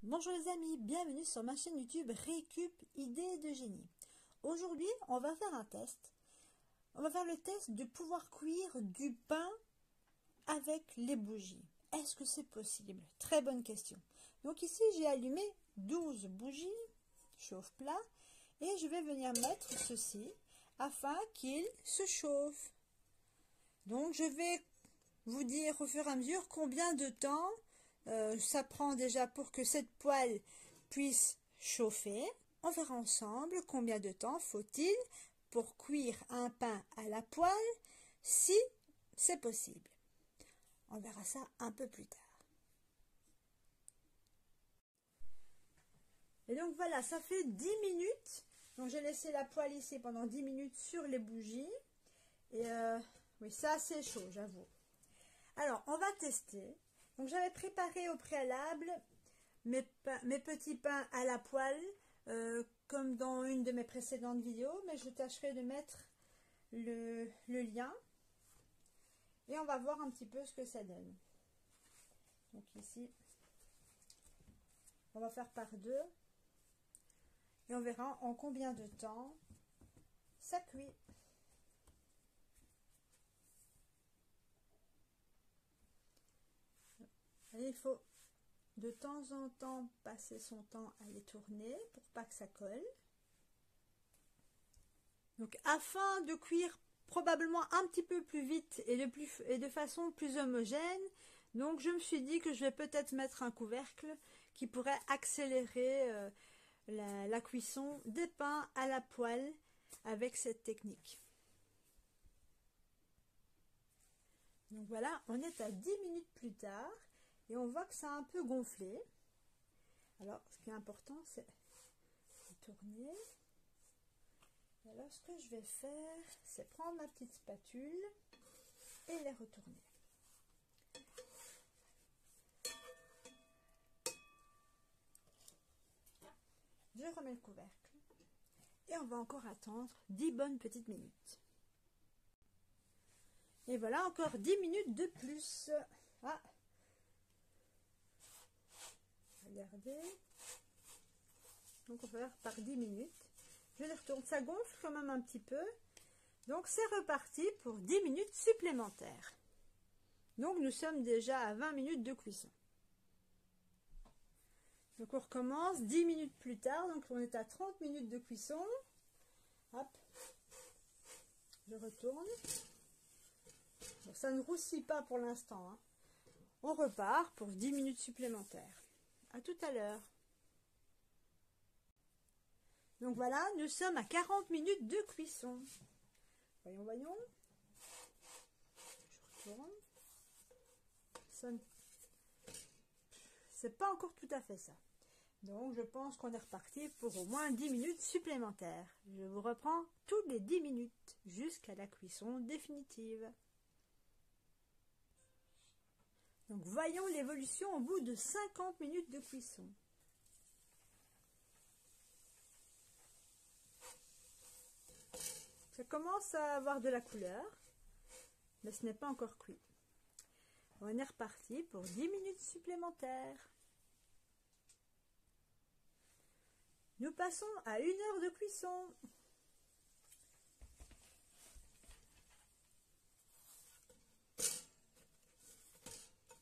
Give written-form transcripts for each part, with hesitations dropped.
Bonjour les amis, bienvenue sur ma chaîne YouTube Récup Idées de Génie. Aujourd'hui, on va faire un test. On va faire le test de pouvoir cuire du pain avec les bougies. Est-ce que c'est possible? Très bonne question. Donc ici, j'ai allumé 12 bougies, chauffe-plat, et je vais venir mettre ceci afin qu'il se chauffe. Donc je vais vous dire au fur et à mesure combien de temps ça prend déjà pour que cette poêle puisse chauffer. On verra ensemble combien de temps faut-il pour cuire un pain à la poêle, si c'est possible. On verra ça un peu plus tard. Et donc voilà, ça fait 10 minutes. Donc j'ai laissé la poêle ici pendant 10 minutes sur les bougies. Et oui, c'est assez chaud, j'avoue. Alors, on va tester. Donc j'avais préparé au préalable mes petits pains à la poêle, comme dans une de mes précédentes vidéos, mais je tâcherai de mettre le lien. Et on va voir un petit peu ce que ça donne. Donc ici, on va faire par deux. Et on verra en combien de temps ça cuit. Il faut de temps en temps passer son temps à les tourner pour pas que ça colle. Donc afin de cuire probablement un petit peu plus vite et de façon plus homogène, donc je me suis dit que je vais peut-être mettre un couvercle qui pourrait accélérer la cuisson des pains à la poêle avec cette technique. Donc voilà, on est à 10 minutes plus tard. Et on voit que ça a un peu gonflé. Alors, ce qui est important, c'est de tourner. Et alors, ce que je vais faire, c'est prendre ma petite spatule et les retourner. Je remets le couvercle. Et on va encore attendre 10 bonnes petites minutes. Et voilà, encore 10 minutes de plus. Ah! Regardez, donc on va faire par 10 minutes. Je les retourne, ça gonfle quand même un petit peu, donc c'est reparti pour 10 minutes supplémentaires. Donc nous sommes déjà à 20 minutes de cuisson. Donc on recommence 10 minutes plus tard, donc on est à 30 minutes de cuisson. Hop, je retourne. Donc ça ne roussit pas pour l'instant, hein. On repart pour 10 minutes supplémentaires. À tout à l'heure. Donc voilà, nous sommes à 40 minutes de cuisson. Voyons, voyons. Je retourne. C'est pas encore tout à fait ça. Donc je pense qu'on est reparti pour au moins 10 minutes supplémentaires. Je vous reprends toutes les 10 minutes jusqu'à la cuisson définitive. Donc voyons l'évolution au bout de 50 minutes de cuisson. Ça commence à avoir de la couleur, mais ce n'est pas encore cuit. On est reparti pour 10 minutes supplémentaires. Nous passons à 1 heure de cuisson.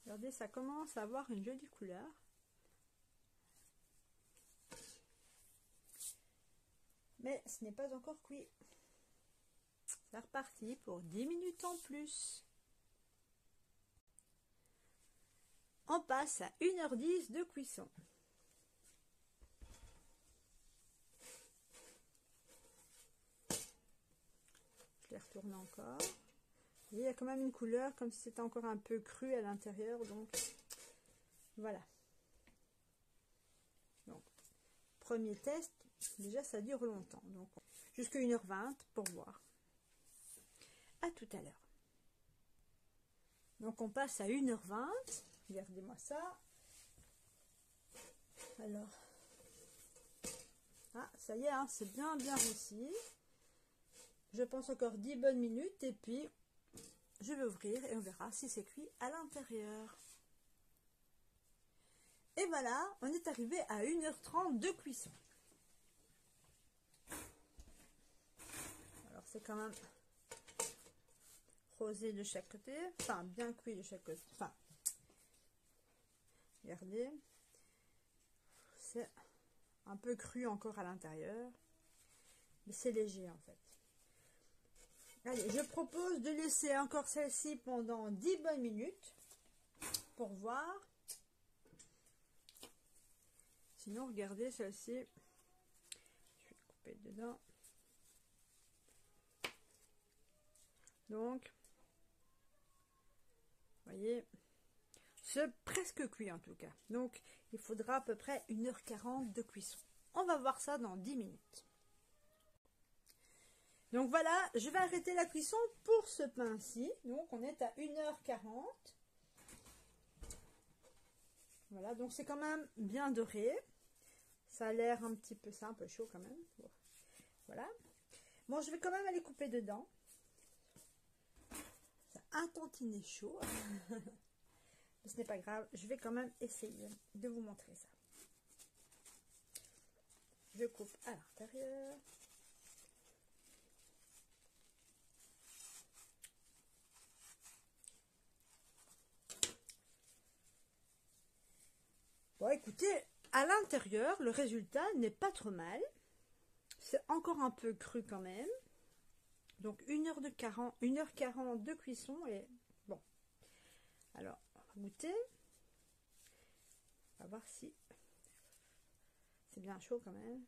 Regardez, ça commence à avoir une jolie couleur. Mais ce n'est pas encore cuit. C'est reparti pour 10 minutes en plus. On passe à 1h10 de cuisson. Je les retourne encore. Et il y a quand même une couleur comme si c'était encore un peu cru à l'intérieur. Donc voilà. Donc, premier test, déjà ça dure longtemps. Donc jusqu'à 1h20 pour voir. À tout à l'heure. Donc on passe à 1h20. Regardez-moi ça. Alors, ah, ça y est, hein, c'est bien roussi. Je pense encore 10 bonnes minutes et puis je vais ouvrir et on verra si c'est cuit à l'intérieur. Et voilà, on est arrivé à 1h30 de cuisson. Alors c'est quand même rosé de chaque côté, enfin bien cuit de chaque côté. Enfin, regardez, c'est un peu cru encore à l'intérieur, mais c'est léger en fait. Allez, je propose de laisser encore celle-ci pendant 10 bonnes minutes pour voir. Sinon, regardez celle-ci. Je vais couper dedans. Donc, vous voyez, c'est presque cuit en tout cas. Donc, il faudra à peu près 1h40 de cuisson. On va voir ça dans 10 minutes. Donc voilà, je vais arrêter la cuisson pour ce pain-ci. Donc, on est à 1h40. Voilà, donc c'est quand même bien doré. Ça a l'air un petit peu, c'est un peu chaud quand même. Voilà. Bon, je vais quand même aller couper dedans. C'est un tantinet chaud. Mais ce n'est pas grave, je vais quand même essayer de vous montrer ça. Je coupe à l'intérieur. Bon, écoutez, à l'intérieur, le résultat n'est pas trop mal. C'est encore un peu cru quand même. Donc 1h40 de cuisson et bon. Alors, on va goûter. On va voir si c'est bien chaud quand même.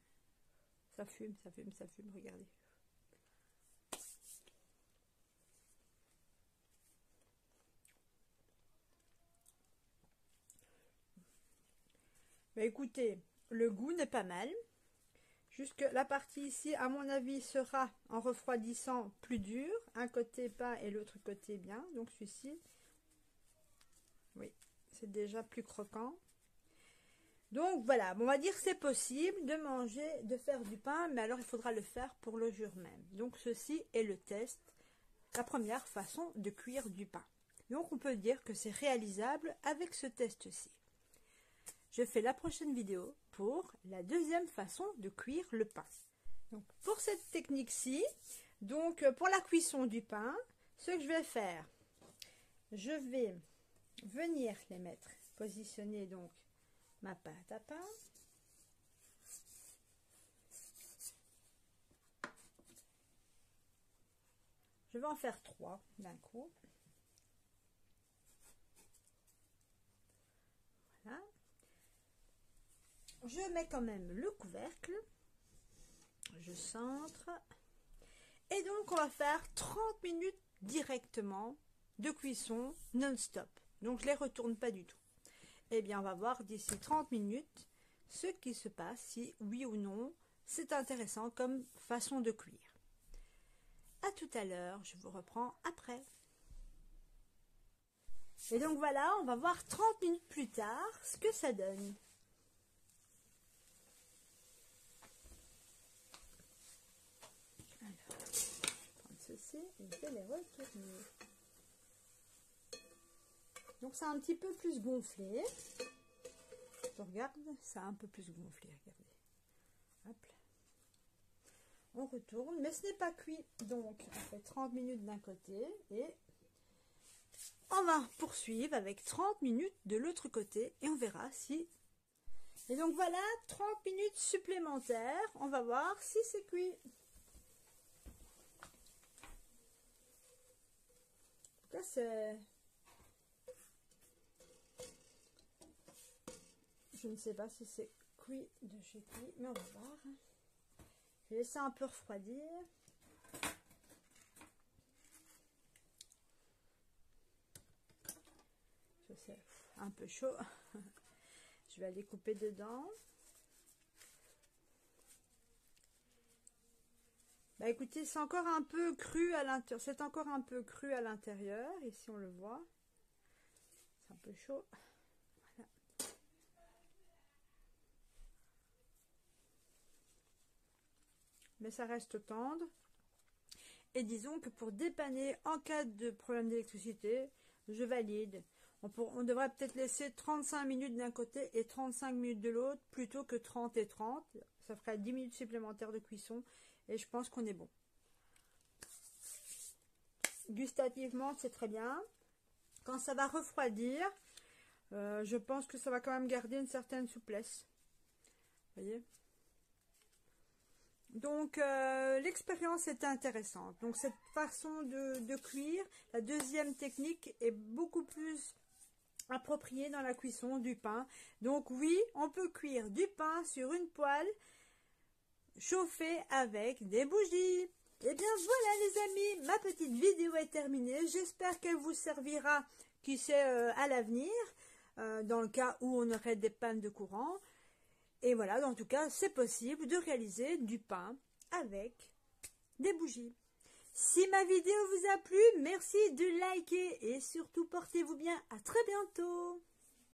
Ça fume, ça fume, ça fume, regardez. Mais écoutez, le goût n'est pas mal. Juste que la partie ici, à mon avis, sera en refroidissant plus dur. Un côté pas et l'autre côté bien. Donc celui-ci, oui, c'est déjà plus croquant. Donc voilà, on va dire que c'est possible de manger, de faire du pain, mais alors il faudra le faire pour le jour même. Donc ceci est le test, la première façon de cuire du pain. Donc on peut dire que c'est réalisable avec ce test-ci. Je fais la prochaine vidéo pour la deuxième façon de cuire le pain. Donc pour cette technique-ci, donc pour la cuisson du pain, ce que je vais faire, je vais venir les mettre, positionner donc ma pâte à pain. Je vais en faire 3 d'un coup. Voilà. Je mets quand même le couvercle. Je centre. Et donc, on va faire 30 minutes directement de cuisson non-stop. Donc, je ne les retourne pas du tout. Eh bien, on va voir d'ici 30 minutes ce qui se passe, si oui ou non, c'est intéressant comme façon de cuire. À tout à l'heure, je vous reprends après. Et donc voilà, on va voir 30 minutes plus tard ce que ça donne. Alors, je vais prendre ceci et je vais les retourner. Donc c'est un petit peu plus gonflé. Je regarde, c'est un peu plus gonflé, regardez. Hop. On retourne, mais ce n'est pas cuit. Donc on fait 30 minutes d'un côté et on va poursuivre avec 30 minutes de l'autre côté et on verra si... Et donc voilà, 30 minutes supplémentaires. On va voir si c'est cuit. En tout cas, c'est... Je ne sais pas si c'est cuit de chez cuit, mais on va voir. Je vais laisser un peu refroidir. C'est un peu chaud. Je vais aller couper dedans. Bah écoutez, c'est encore un peu cru à l'intérieur. C'est encore un peu cru à l'intérieur. Ici on le voit. C'est un peu chaud. Voilà. Mais ça reste tendre. Et disons que pour dépanner en cas de problème d'électricité, je valide. On devrait peut-être laisser 35 minutes d'un côté et 35 minutes de l'autre, plutôt que 30 et 30. Ça ferait 10 minutes supplémentaires de cuisson, et je pense qu'on est bon. Gustativement, c'est très bien. Quand ça va refroidir, je pense que ça va quand même garder une certaine souplesse. Vous voyez? Donc, l'expérience est intéressante. Donc, cette façon de cuire, la deuxième technique est beaucoup plus appropriée dans la cuisson du pain. Donc, oui, on peut cuire du pain sur une poêle chauffée avec des bougies. Et bien voilà les amis, ma petite vidéo est terminée. J'espère qu'elle vous servira, qui sait, à l'avenir, dans le cas où on aurait des pannes de courant. Et voilà, en tout cas, c'est possible de réaliser du pain avec des bougies. Si ma vidéo vous a plu, merci de liker et surtout portez-vous bien. À très bientôt.